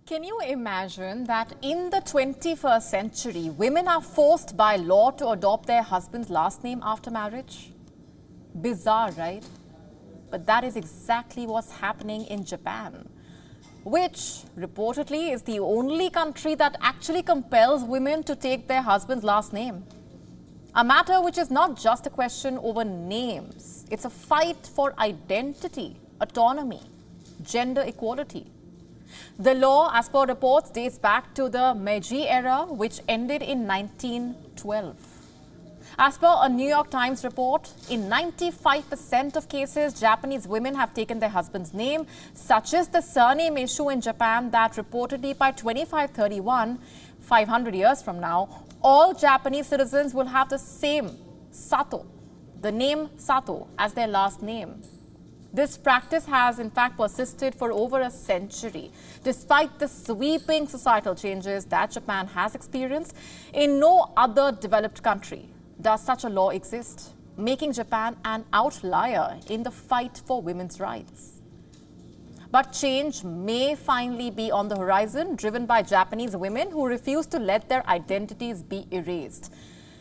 Can you imagine that in the 21st century, women are forced by law to adopt their husband's last name after marriage? Bizarre, right? But that is exactly what's happening in Japan, which reportedly is the only country that actually compels women to take their husband's last name. A matter which is not just a question over names, it's a fight for identity, autonomy, gender equality. The law, as per reports, dates back to the Meiji era, which ended in 1912. As per a New York Times report, in 95% of cases, Japanese women have taken their husband's name, such as the surname issue in Japan that reportedly by 2531, 500 years from now, all Japanese citizens will have the same Sato, the name Sato, as their last name. This practice has in fact persisted for over a century. Despite the sweeping societal changes that Japan has experienced, in no other developed country does such a law exist, making Japan an outlier in the fight for women's rights. But change may finally be on the horizon, driven by Japanese women who refuse to let their identities be erased.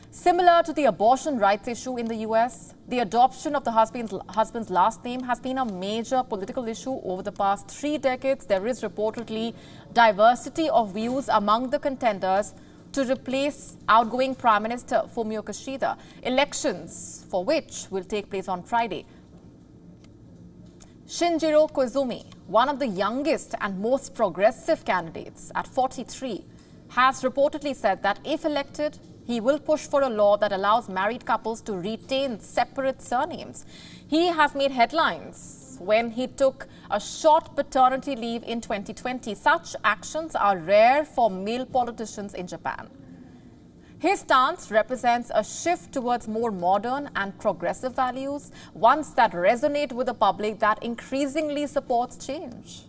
Similar to the abortion rights issue in the US, the adoption of the husband's last name has been a major political issue over the past 3 decades. There is reportedly diversity of views among the contenders to replace outgoing Prime Minister Fumio Kishida, elections for which will take place on Friday. Shinjiro Koizumi, one of the youngest and most progressive candidates at 43, has reportedly said that if elected, he will push for a law that allows married couples to retain separate surnames. He has made headlines when he took a short paternity leave in 2020. Such actions are rare for male politicians in Japan. His stance represents a shift towards more modern and progressive values, ones that resonate with the public that increasingly supports change.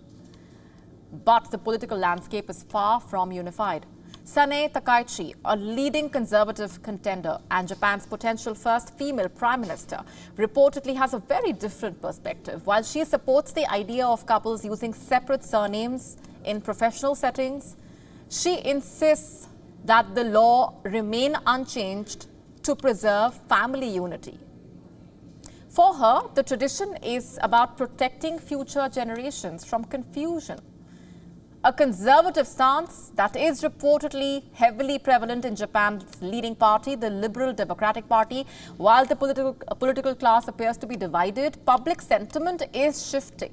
But the political landscape is far from unified. Sanae Takaichi, a leading conservative contender and Japan's potential first female prime minister, reportedly has a very different perspective. While she supports the idea of couples using separate surnames in professional settings, she insists that the law remain unchanged to preserve family unity. For her, the tradition is about protecting future generations from confusion. A conservative stance that is reportedly heavily prevalent in Japan's leading party, the Liberal Democratic Party. While the political class appears to be divided, public sentiment is shifting.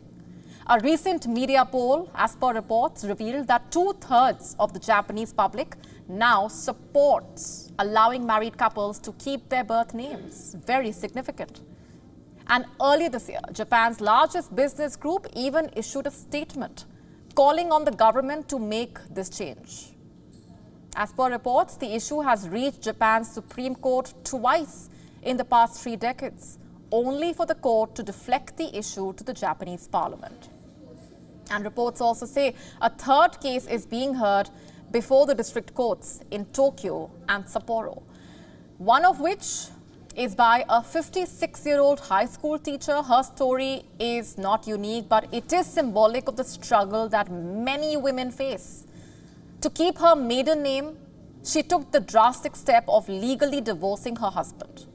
A recent media poll, as per reports, revealed that 2/3 of the Japanese public now supports allowing married couples to keep their birth names. Very significant. And earlier this year, Japan's largest business group even issued a statement calling on the government to make this change. As per reports, the issue has reached Japan's Supreme Court twice in the past 3 decades, only for the court to deflect the issue to the Japanese parliament. And reports also say a 3rd case is being heard before the district courts in Tokyo and Sapporo, one of which is by a 56-year-old high school teacher. Her story is not unique, but it is symbolic of the struggle that many women face. To keep her maiden name, she took the drastic step of legally divorcing her husband.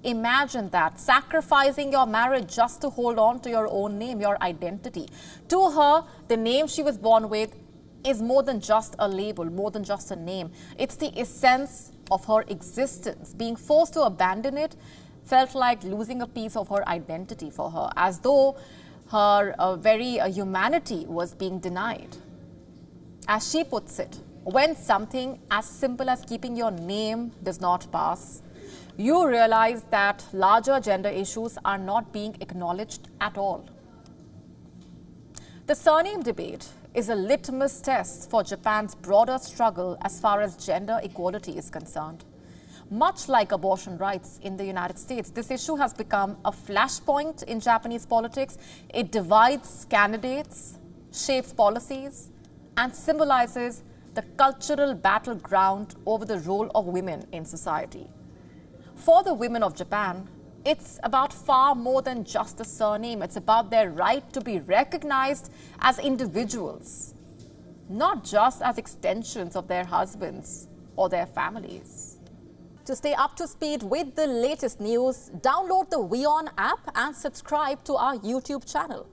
Imagine that, sacrificing your marriage just to hold on to your own name, your identity. To her, the name she was born with is more than just a label, more than just a name. It's the essence of her existence. Being forced to abandon it felt like losing a piece of her identity for her, as though her very humanity was being denied. As she puts it, when something as simple as keeping your name does not pass, you realize that larger gender issues are not being acknowledged at all. The surname debate is a litmus test for Japan's broader struggle as far as gender equality is concerned. Much like abortion rights in the United States, this issue has become a flashpoint in Japanese politics. It divides candidates, shapes policies, and symbolizes the cultural battleground over the role of women in society. For the women of Japan, it's about far more than just a surname. It's about their right to be recognized as individuals. not just as extensions of their husbands or their families. To stay up to speed with the latest news, download the WION app and subscribe to our YouTube channel.